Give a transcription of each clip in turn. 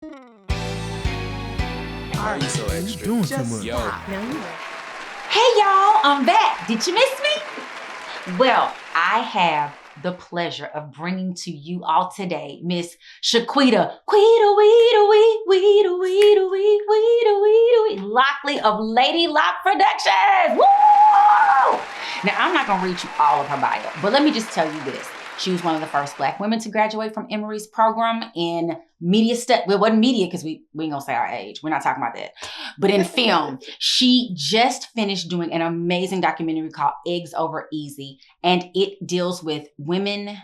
Why are you so extra? Doing too much. Yo. Hey y'all, I'm back. Did you miss me? Well, I have the pleasure of bringing to you all today Miss Chiquita Lockley of Lady Lock Productions. Woo! Now, I'm not gonna read you all of her bio, but let me just tell you this. She was one of the first Black women to graduate from Emory's program in media studies. Well, it wasn't media because we ain't gonna say our age. We're not talking about that. But in film, she just finished doing an amazing documentary called Eggs Over Easy. And it deals with women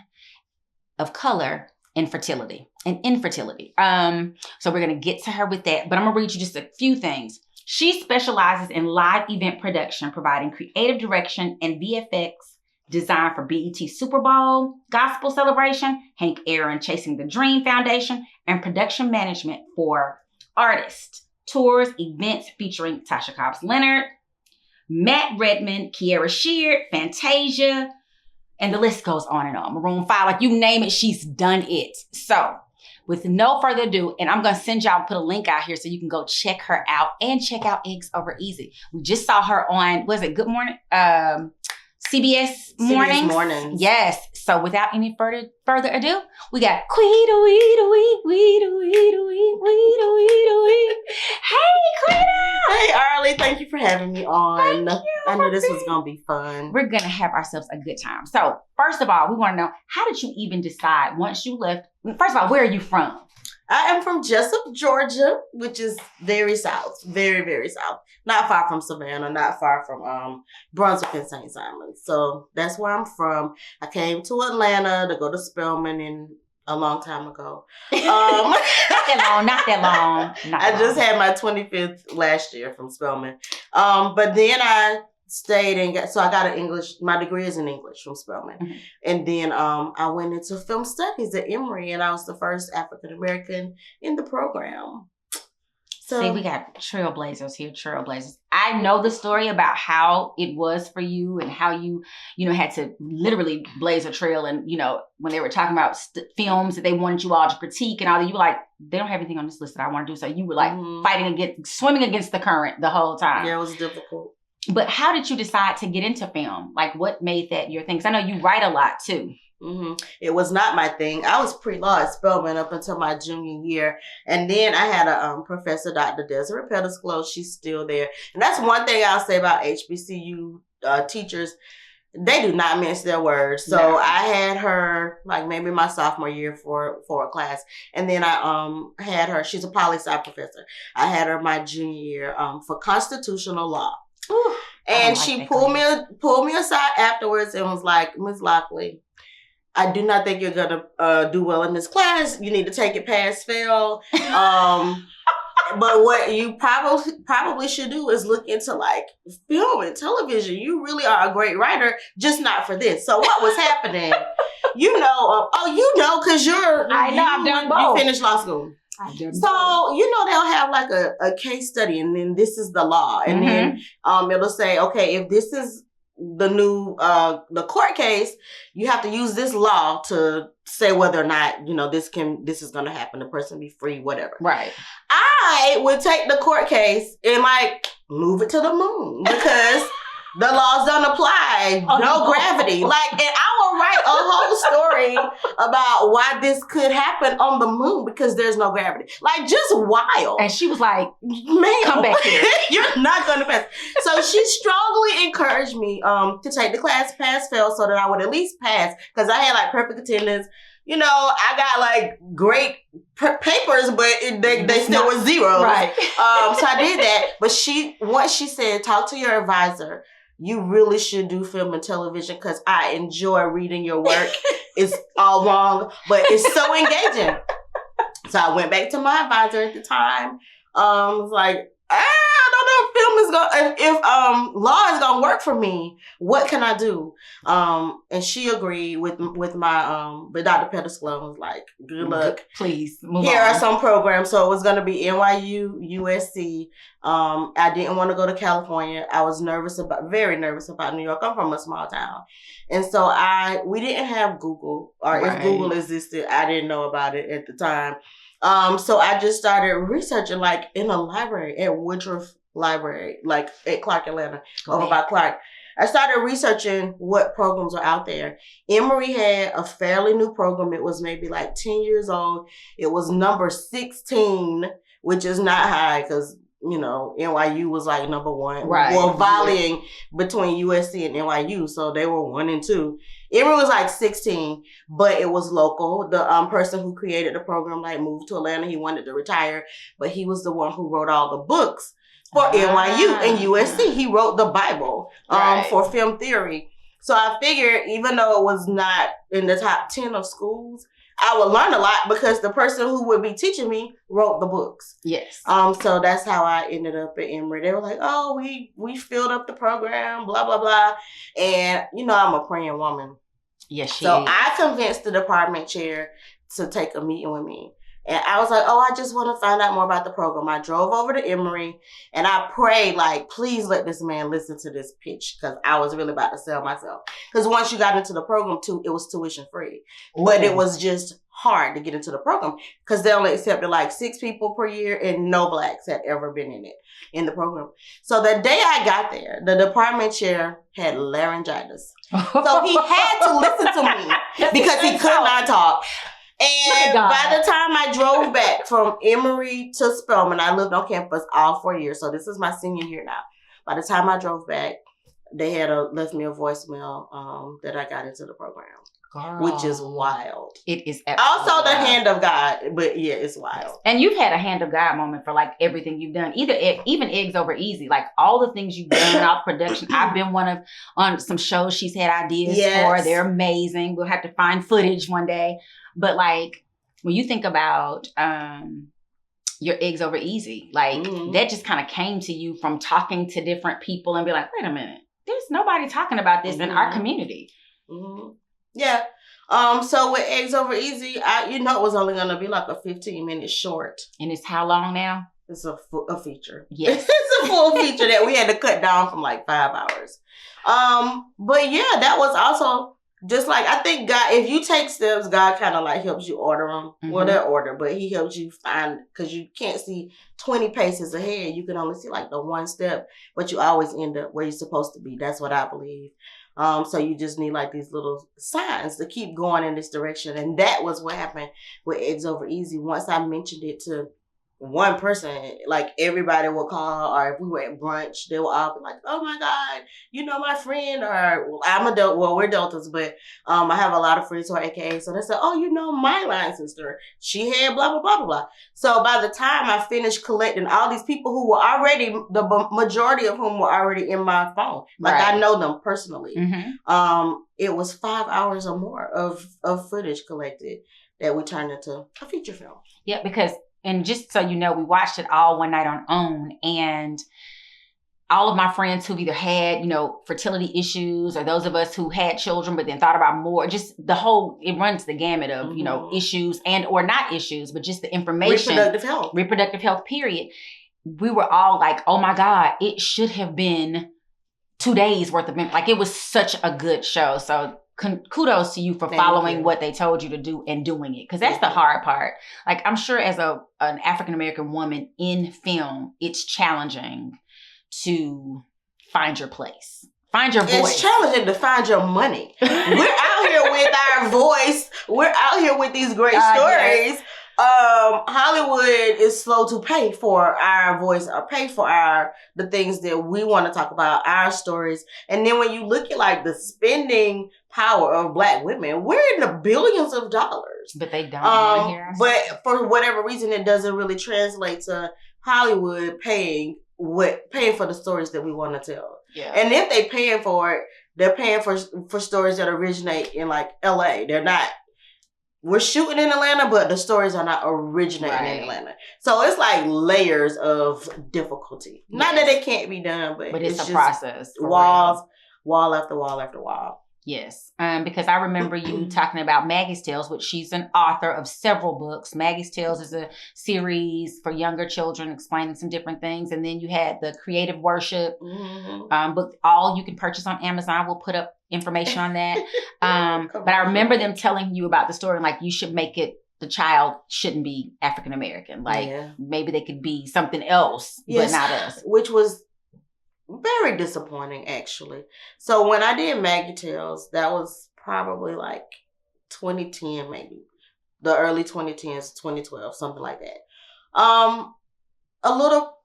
of color and fertility and infertility. So we're gonna get to her with that. But I'm gonna read you just a few things. She specializes in live event production, providing creative direction and VFX design for BET Super Bowl, Gospel Celebration, Hank Aaron Chasing the Dream Foundation, and production management for artists, tours, events featuring Tasha Cobbs Leonard, Matt Redman, Kiara Sheard, Fantasia, and the list goes on and on. Maroon 5, like you name it, she's done it. So with no further ado, and I'm going to send y'all, put a link out here so you can go check her out and check out Eggs Over Easy. We just saw her on, was it Good Morning? CBS Mornings. Yes. So without any further ado, we got Quita. Hey, Quita. Hey, Arle. Thank you for having me on. Thank you. I knew this was going to be fun. We're going to have ourselves a good time. So first of all, we want to know, how did you even decide once you left? First of all, where are you from? I am from Jessup, Georgia, which is very south, very, very south. Not far from Savannah, not far from Brunswick and St. Simons. So that's where I'm from. I came to Atlanta to go to Spelman a long time ago. Not that long. I just had my 25th last year from Spelman. But then I stayed and I got my degree is in English from Spelman. Mm-hmm. And then I went into film studies at Emory, and I was the first African-American in the program. So, see, we got trailblazers here, trailblazers. I know the story about how it was for you and how you had to literally blaze a trail. And, when they were talking about films that they wanted you all to critique and all that, you were like, they don't have anything on this list that I want to do. So you were like swimming against the current the whole time. Yeah, it was difficult. But how did you decide to get into film? Like, what made that your thing? Because I know you write a lot too. Mm-hmm. It was not my thing. I was pre-law at Spelman up until my junior year. And then I had a professor, Dr. Desiree Pettisclose. She's still there. And that's one thing I'll say about HBCU teachers. They do not mince their words. So no. I had her like maybe my sophomore year for a class. And then I had her, she's a poli-sci professor. I had her my junior year for constitutional law. Ooh, and she pulled me aside afterwards and was like, Ms. Lockley, I do not think you're gonna do well in this class. You need to take it pass fail. But what you probably should do is look into like film and television. You really are a great writer, just not for this. So what was happening? Because you finished law school. So, they'll have like a case study, and then this is the law. And then it'll say, okay, if this is the new the court case, you have to use this law to say whether or not, this is going to happen, the person be free, whatever. Right. I would take the court case and like move it to the moon because the laws don't apply. No gravity. Like, and I will write a whole story about why this could happen on the moon because there's no gravity. Like, just wild. And she was like, man, come back here. You're not going to pass. So she strongly encouraged me to take the class pass-fail so that I would at least pass because I had like perfect attendance. I got like great papers, but they still were zeros. Right. So I did that. But once she said, talk to your advisor. You really should do film and television because I enjoy reading your work. It's all wrong, but it's so engaging. So I went back to my advisor at the time. Was like, I don't know if law is gonna work for me. What can I do? And she agreed with my but Dr. Pettisclose was like, good luck. Please move Here on. are some programs. So it was gonna be NYU, USC. I didn't want to go to California. I was very nervous about New York. I'm from a small town. And so we didn't have Google, or if Google existed, I didn't know about it at the time. So I just started researching like in a library at Woodruff Library, like at Clark Atlanta, over by Clark. I started researching what programs are out there. Emory had a fairly new program. It was maybe like 10 years old. It was number 16, which is not high because, you know, NYU was like number 1. Right. Well, volleying between USC and NYU. So they were 1 and 2. Emory was like 16, but it was local. The person who created the program like moved to Atlanta. He wanted to retire, but he was the one who wrote all the books for NYU and USC. He wrote the Bible for film theory. So I figured even though it was not in the top 10 of schools, I would learn a lot because the person who would be teaching me wrote the books. Yes. So that's how I ended up at Emory. They were like, oh, we filled up the program, blah, blah, blah. And, you know, I'm a praying woman. Yes, she So is. I convinced the department chair to take a meeting with me. And I was like, oh, I just want to find out more about the program. I drove over to Emory and I prayed, like, please let this man listen to this pitch because I was really about to sell myself. Because once you got into the program, too, it was tuition free. Ooh. But it was just hard to get into the program because they only accepted like 6 people per year and no Blacks had ever been in the program. So the day I got there, the department chair had laryngitis. So he had to listen to me because he could not talk. And by the time I drove back from Emory to Spelman, I lived on campus all 4 years. So this is my senior year now. By the time I drove back, they had left me a voicemail that I got into the program. Girl. Which is wild. It is also the wild. hand of God, but yeah, it's wild. And you've had a hand of God moment for like everything you've done. Even Eggs Over Easy, like all the things you've done, all the production. I've been on some shows she's had ideas for. They're amazing. We'll have to find footage one day. But like when you think about your Eggs Over Easy, like that just kind of came to you from talking to different people and be like, wait a minute, there's nobody talking about this in our community. Mm-hmm. Yeah. So with Eggs Over Easy, it was only going to be like a 15-minute short. And it's how long now? It's a feature. Yes. It's a full feature that we had to cut down from like 5 hours. But yeah, that was also just like, I think God, if you take steps, God kind of like helps you order them. Mm-hmm. Well, they're order, but he helps you find, because you can't see 20 paces ahead. You can only see like the one step, but you always end up where you're supposed to be. That's what I believe. So you just need like these little signs to keep going in this direction. And that was what happened with Eggs Over Easy. Once I mentioned it to one person, like everybody would call, or if we were at brunch, they would all be like, oh my God, you know my friend, or we're Deltas, but I have a lot of friends who are AKA. So they said, oh, you know my line sister, she had blah, blah, blah, blah, blah. So by the time I finished collecting all these people who were already, the majority of whom were already in my phone, like I know them personally, it was 5 hours or more of footage collected that we turned into a feature film. Yeah, because and just so you know, we watched it all one night on OWN, and all of my friends who've either had, fertility issues, or those of us who had children but then thought about more, just it runs the gamut of, issues and or not issues, but just the information. Reproductive health, period. We were all like, oh my God, it should have been 2 days worth of, like it was such a good show. So kudos to you for following what they told you to do and doing it. Because that's the hard part. Like, I'm sure as an African-American woman in film, it's challenging to find your place. Find your voice. It's challenging to find your money. We're out here with our voice. We're out here with these great stories. Yes. Hollywood is slow to pay for our voice or pay for the things that we want to talk about, our stories. And then when you look at like the spending power of Black women, we're in the billions of dollars. But they don't want to hear us. But for whatever reason, it doesn't really translate to Hollywood paying for the stories that we want to tell. Yeah. And if they paying for it, they're paying for stories that originate in like LA. They're not. We're shooting in Atlanta, but the stories are not originating in Atlanta. So it's like layers of difficulty. Yes. Not that it can't be done, but it's a process. Wall after wall after wall. Yes, because I remember you talking about Maggie's Tales, which she's an author of several books. Maggie's Tales is a series for younger children explaining some different things. And then you had the Creative Worship book, all you can purchase on Amazon. We'll put up information on that. But I remember them telling you about the story, like you should make it the child shouldn't be African American. Like maybe they could be something else, but not us. Which was very disappointing, actually. So when I did Maggie Tales, that was probably like 2010, maybe the early 2010s, 2012, something like that. A little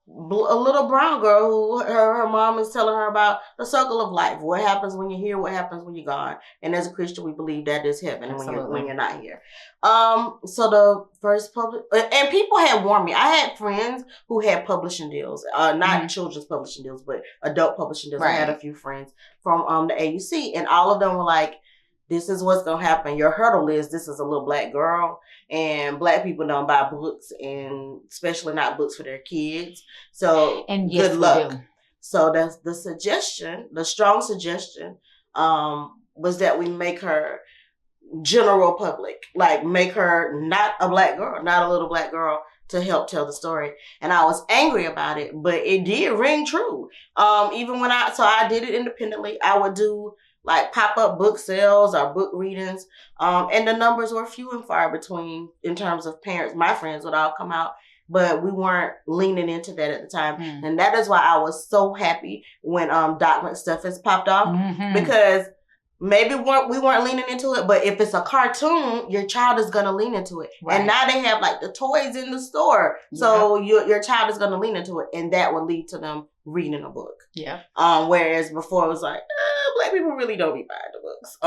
brown girl who her mom is telling her about the circle of life. What happens when you're here? What happens when you're gone? And as a Christian, we believe that is heaven when you're not here. So the first and people had warned me. I had friends who had publishing deals, not children's publishing deals, but adult publishing deals. Right. I had a few friends from the AUC, and all of them were like, this is what's going to happen. Your hurdle is this is a little black girl, and black people don't buy books, and especially not books for their kids. So good luck. So that's the suggestion. The strong suggestion was that we make her general public, like make her not a black girl, not a little black girl, to help tell the story. And I was angry about it, but it did ring true. Even when I did it independently. I would do like pop-up book sales or book readings. And the numbers were few and far between in terms of parents. My friends would all come out, but we weren't leaning into that at the time. And that is why I was so happy when Doc McStuffins popped off, because maybe we weren't leaning into it, but if it's a cartoon, your child is going to lean into it. Right. And now they have like the toys in the store. So your child is going to lean into it, and that will lead to them reading a book. Yeah. Whereas before it was like, black people really don't be buying the books.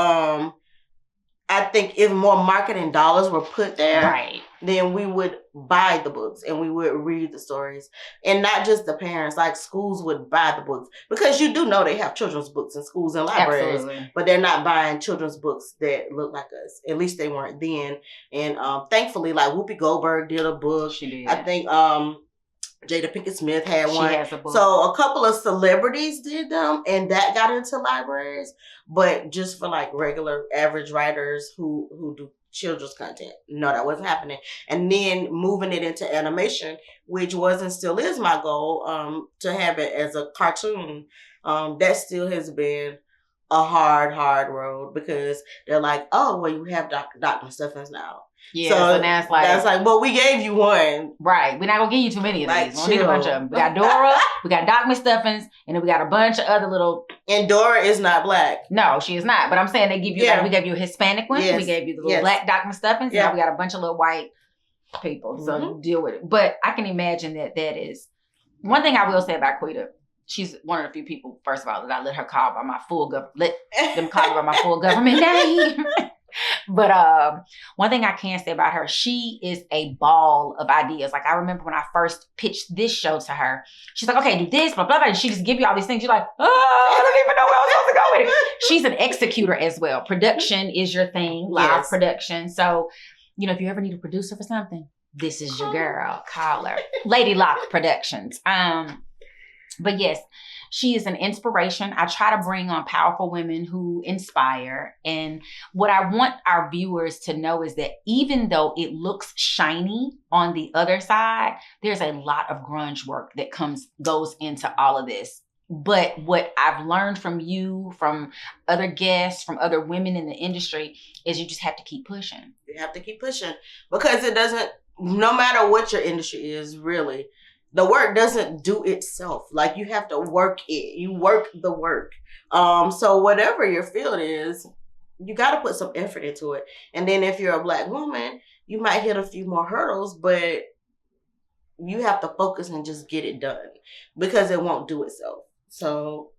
I think if more marketing dollars were put there, then we would buy the books and we would read the stories. And not just the parents, like schools would buy the books. Because you do know they have children's books in schools and libraries. Absolutely. But they're not buying children's books that look like us. At least they weren't then. And thankfully, like Whoopi Goldberg did a book. She did. I think Jada Pinkett Smith had one. She has a book. So a couple of celebrities did them, and that got into libraries. But just for like regular average writers who do children's content, no, that wasn't happening. And then moving it into animation, which was and still is my goal, to have it as a cartoon, that still has been a hard road, because they're like, oh, well, you have Dr. Stuffins now. Yeah, so now it's like, that's like, well, we gave you one. Right. We're not going to give you too many of these. We'll need a bunch of them. We got Dora, we got Doc McStuffins, and then we got a bunch of other little... And Dora is not black. No, she is not. But I'm saying they give you, like, we gave you a Hispanic one. Yes. We gave you the little black Doc McStuffins. Yeah. Now we got a bunch of little white people. So deal with it. But I can imagine that is... One thing I will say about Quita, she's one of the few people, first of all, that I let her call by my full government... Let them call her by my full government name. But one thing I can say about her, she is a ball of ideas. Like I remember when I first pitched this show to her, she's like, okay, do this, blah, blah, blah. And she just give you all these things. You're like, oh, I don't even know where I'm supposed to go with it. She's an executor as well. Production is your thing, live production. So, if you ever need a producer for something, this is your girl. Call her. Lady Lock Productions. But yes, she is an inspiration. I try to bring on powerful women who inspire. And what I want our viewers to know is that even though it looks shiny on the other side, there's a lot of grunge work that goes into all of this. But what I've learned from you, from other guests, from other women in the industry, is you just have to keep pushing. You have to keep pushing, because it doesn't, no matter what your industry is, really, the work doesn't do itself. Like, you have to work it. You work the work. So whatever your field is, you got to put some effort into it. And then if you're a black woman, you might hit a few more hurdles, but you have to focus and just get it done, because it won't do itself. So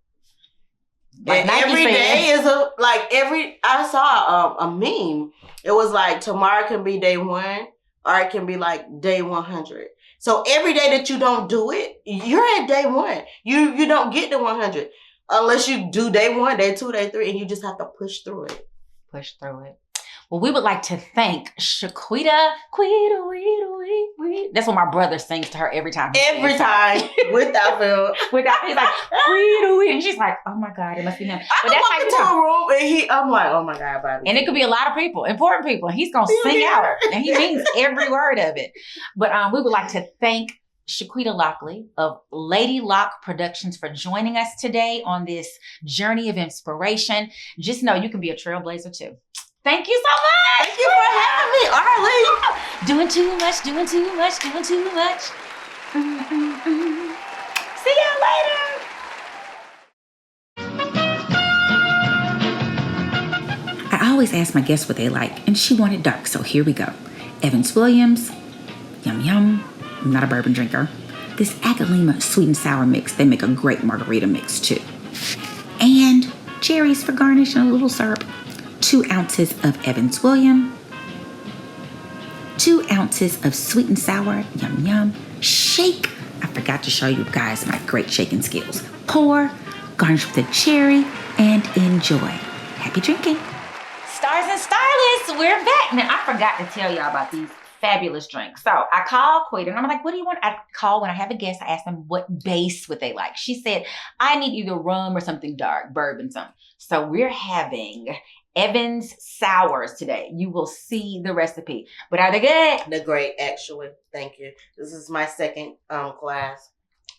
like every day is I saw a meme. It was like, tomorrow can be day 1, or it can be like day 100. So every day that you don't do it, you're at day 1. You don't get to 100 unless you do day 1, day 2, day 3, and you just have to push through it. Push through it. Well, we would like to thank Chiquita. That's what my brother sings to her every time. Every time. Without fail. He's like, Quita. And she's like, oh my God, it must be him. But that's walk into a room and I'm like, oh my God, Bobby. And it could be a lot of people, important people. He's going to sing out. And he means every word of it. But we would like to thank Chiquita Lockley of Lady Lock Productions for joining us today on this journey of inspiration. Just know you can be a trailblazer too. Thank you so much. Thank you for having me, Arle. Doing too much, doing too much, doing too much. See y'all later. I always ask my guests what they like, and she wanted dark, so here we go. Evans Williams, yum yum. I'm not a bourbon drinker. This Agave Lima sweet and sour mix, they make a great margarita mix too. And cherries for garnish and a little syrup. 2 ounces of Evans Williams. 2 ounces of sweet and sour, yum yum. Shake. I forgot to show you guys my great shaking skills. Pour, garnish with a cherry, and enjoy. Happy drinking. Stars and Starlets, we're back. Now, I forgot to tell y'all about these fabulous drinks. So I called Quita and I'm like, what do you want? I call when I have a guest, I ask them what base would they like. She said, I need either rum or something dark, bourbon, something. So we're having Evans Sours today. You will see the recipe. But are they good? They're great, actually. Thank you. This is my second class.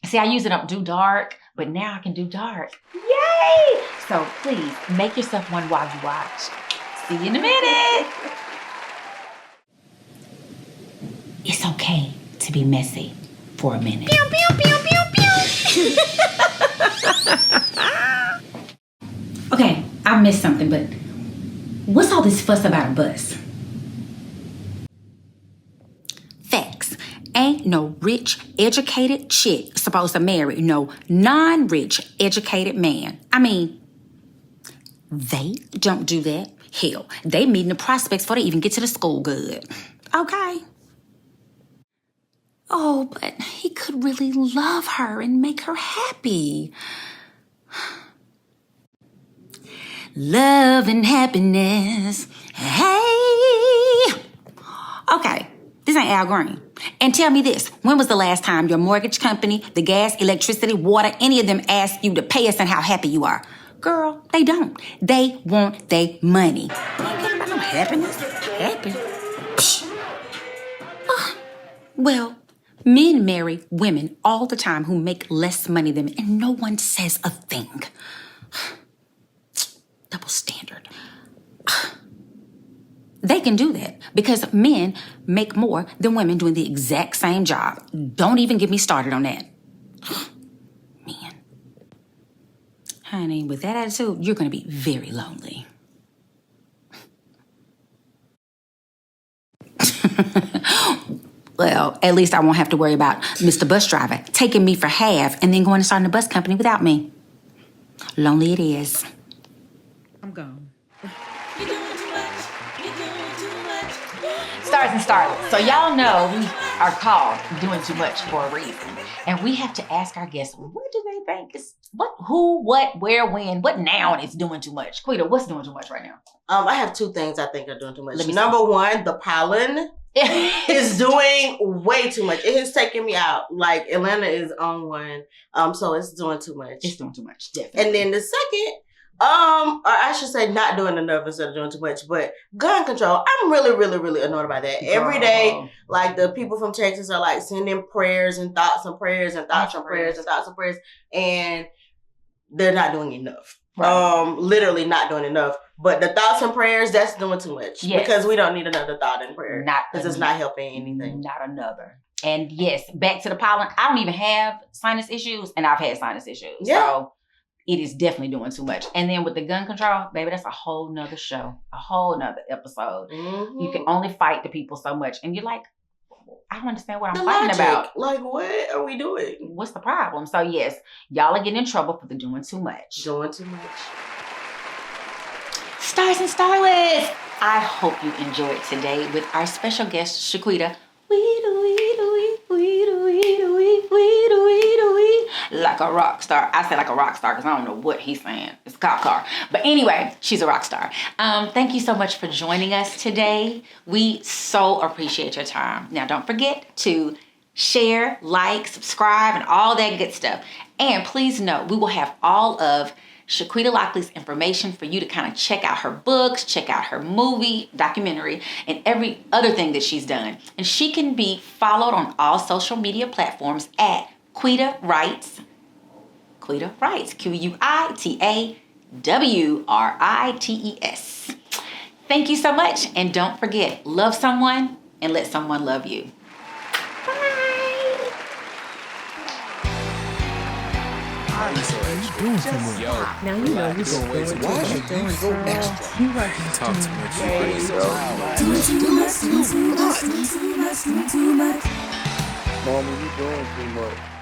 See, I usually don't do dark, but now I can do dark. Yay! So please make yourself one while you watch. See you in a minute. It's okay to be messy for a minute. Pew, pew, pew, pew, pew. Okay, I missed something, but what's all this fuss about a bus? Facts. Ain't no rich, educated chick supposed to marry no non-rich, educated man. I mean, they don't do that. Hell, they meeting the prospects before they even get to the school good. Okay. Oh, but he could really love her and make her happy. Love and happiness. Hey. Okay, this ain't Al Green. And tell me this, when was the last time your mortgage company, the gas, electricity, water, any of them asked you to pay us and how happy you are? Girl, they don't. They want their money. You ain't getting about no happiness. Happy. Well, men marry women all the time who make less money than men, and no one says a thing. Double standard. They can do that because men make more than women doing the exact same job. Don't even get me started on that. Man. Honey, with that attitude, you're going to be very lonely. Well, at least I won't have to worry about Mr. Bus Driver taking me for half and then going and starting a bus company without me. Lonely it is. I'm gone. You're doing too much. You're doing too much. Stars and Starlets. So y'all know we are called Doing Too Much for a reason. And we have to ask our guests, what do they think is, who, what, where, when, what noun is doing too much? Quita, what's doing too much right now? I have 2 things I think are doing too much. Number 1, the pollen is doing way too much. It has taken me out. Like, Atlanta is on one. So it's doing too much. It's doing too much, definitely. And then the second, or I should say not doing enough instead of doing too much, but gun control. I'm really, really, really annoyed by that. Every day, like the people from Texas are like sending prayers and thoughts and prayers and thoughts and prayers and thoughts and prayers, and they're not doing enough. Right. Literally not doing enough. But the thoughts and prayers, that's doing too much. Yes. Because we don't need another thought and prayer. Because it's not helping anything. Not another. And yes, back to the pollen. I don't even have sinus issues, and I've had sinus issues. Yeah. So it is definitely doing too much. And then with the gun control, baby, that's a whole nother show. A whole nother episode. Mm-hmm. You can only fight the people so much. And you're like, I don't understand what I'm fighting about. Like, what are we doing? What's the problem? So yes, y'all are getting in trouble for the doing too much. Doing too much. Stars and Starlets, I hope you enjoyed today with our special guest, Chiquita. Like a rock star. I say like a rock star because I don't know what he's saying. It's a cop car. But anyway, she's a rock star. Thank you so much for joining us today. We so appreciate your time. Now, don't forget to share, like, subscribe, and all that good stuff. And please note, we will have all of Chiquita Lockley's information for you to kind of check out her books, check out her movie, documentary, and every other thing that she's done. And she can be followed on all social media platforms at Quita Writes. Quita Writes. Quitawrites. Thank you so much. And don't forget, love someone and let someone love you. Why are you so extra? Doing too much. Yo, Now you know you're relax. doing way too Why much. are you being so extra? You right. Talk to me. Why are you so loud? Mommy, you doing too much.